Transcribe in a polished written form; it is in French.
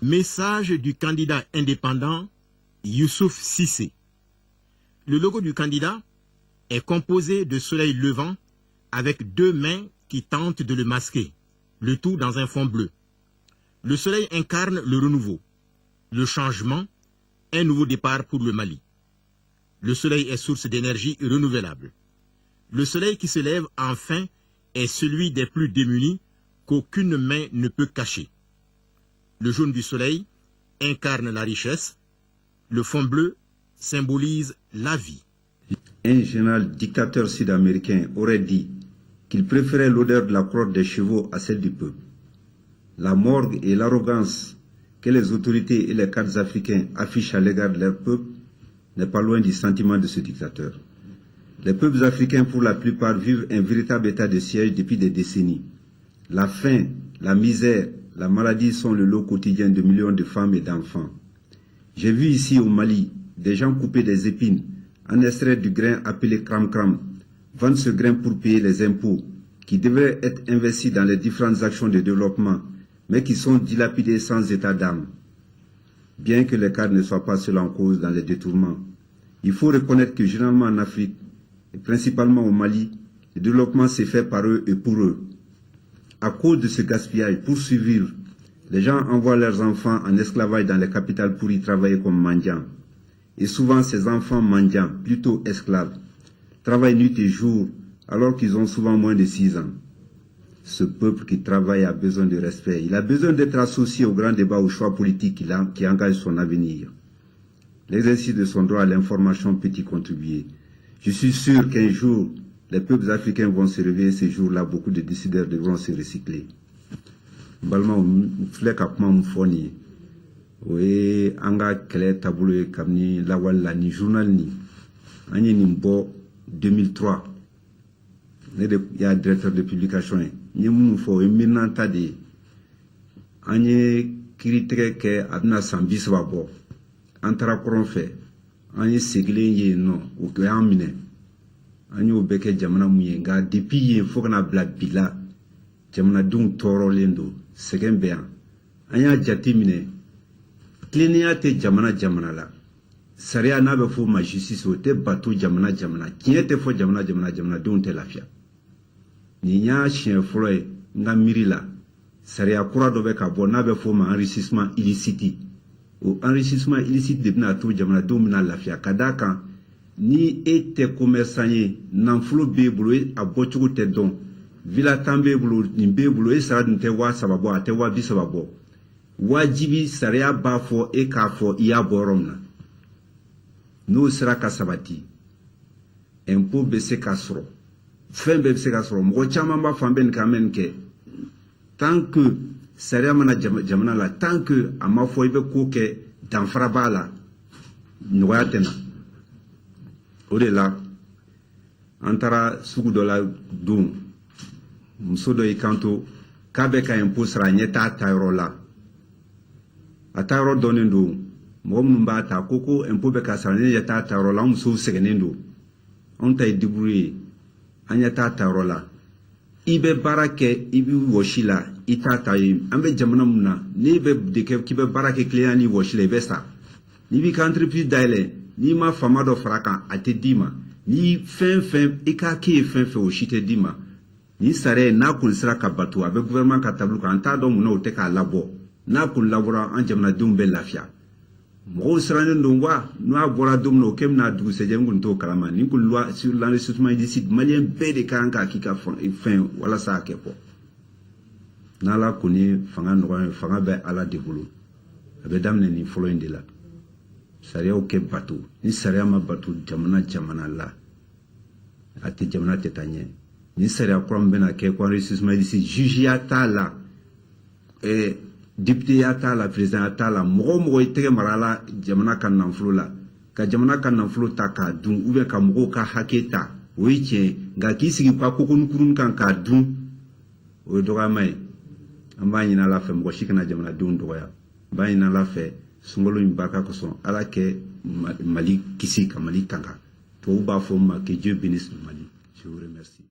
Message du candidat indépendant Youssouf Cissé. Le logo du candidat est composé de soleil levant avec deux mains qui tentent de le masquer, le tout dans un fond bleu. Le soleil incarne le renouveau, le changement, un nouveau départ pour le Mali. Le soleil est source d'énergie renouvelable. Le soleil qui se lève enfin est celui des plus démunis qu'aucune main ne peut cacher. Le jaune du soleil incarne la richesse. Le fond bleu symbolise la vie. Un général dictateur sud-américain aurait dit qu'il préférait l'odeur de la crotte des chevaux à celle du peuple. La morgue et l'arrogance que les autorités et les cadres africains affichent à l'égard de leur peuple n'est pas loin du sentiment de ce dictateur. Les peuples africains, pour la plupart, vivent un véritable état de siège depuis des décennies. La faim, la misère, la maladie sont le lot quotidien de millions de femmes et d'enfants. J'ai vu ici au Mali des gens couper des épines, en extraire du grain appelé kram-kram, vendre ce grain pour payer les impôts, qui devraient être investis dans les différentes actions de développement, mais qui sont dilapidés sans état d'âme. Bien que les cadres ne soient pas seuls en cause dans les détournements, il faut reconnaître que généralement en Afrique, et principalement au Mali, le développement s'est fait par eux et pour eux. À cause de ce gaspillage, pour survivre, les gens envoient leurs enfants en esclavage dans les capitales pour y travailler comme mendiants. Et souvent, ces enfants mendiants, plutôt esclaves, travaillent nuit et jour alors qu'ils ont souvent moins de 6 ans. Ce peuple qui travaille a besoin de respect. Il a besoin d'être associé au grand débat, au choix politique qui engage son avenir. L'exercice de son droit à l'information peut y contribuer. Je suis sûr qu'un jour, les peuples africains vont se réveiller. Ce jour-là, beaucoup de décideurs devront se recycler. Balma flekapma mfoni we anga kele taboulo kamni lawal la ni journal ni ani nimbo 2003 ne de ya directeur de publication ni mun fo eminenta de ani kritre ke adna sambis babo antara koron fe ani segle ye no o ko amine ani o beke jamana muyenga depuis ye fo kana bla bila jamana dun toro lendo segembean anya jati mine klenia te jamana la saria na be fo ma justice o te batu jamana kiye te fo jamana dun te lafia ni nya chien froy nga mirila saria kura do be ka bo na be fo ma enrichissement illicite o enrichissement illicite de na to jamana dun na lafia kadaka ni ete commerçant nan flo be bulu a bochugo te don vila tambe bulu nimbe bulu e sara nte wa sababo ate wa bi sababo wajibi saria ba fo e ka fo iya boromna no sera ka sabati impo be se kasro fembe be se kasro mo chama ba famben kamen ke tant que saria mana jamana la tant que ama fo ibe ko ke danfara bala noyatena odela antara sugu dola dum musodo ikanto kabe ka impusra nyeta tayrola atayro donendo mom numba ta koko impobe ka sarne nyeta tayrola muso segenendo onta idiburi anyeta tayrola ibe barake ibi woshila itata ambe jamana muna ni be deke kibe barake kliani woshila besa ni bi entreprise daile ni ma famado fraka atedima ni fin ikaki fin o shite dima ni sare na kun sira ka batu abe gouvernement ka tablu kan ta do muno te ka labo na kun labora an jamana dum be lafia mo sira ne ndongwa no abora dum no kemna du se jengun to kalama ni kun loi sur l'enrichissement illicite malien be de kanka kika fin wala sa kepo na la kuni fanga no fanga be ala de bulu abe damne ni folo indela sare o ke batu ni sare ma batu jamana la ati jamana tetanye ni sera prombena ke kwa enrichissement ici juge atala député atala président atala mo itege marala jamana kan nanflula ka jamana kan nanflu ta ka dun ube ka mo ka haketa wiche nga kisigi kwa kokun kurun kan ka dun o doga mai ambanyi na la fe mo shikana jamana dun doya banyi na la fe sungolo mbaka ko son ala ke Mali kisi ka Mali tanga to ba fo ma que Dieu bénisse le Mali. Je vous remercie.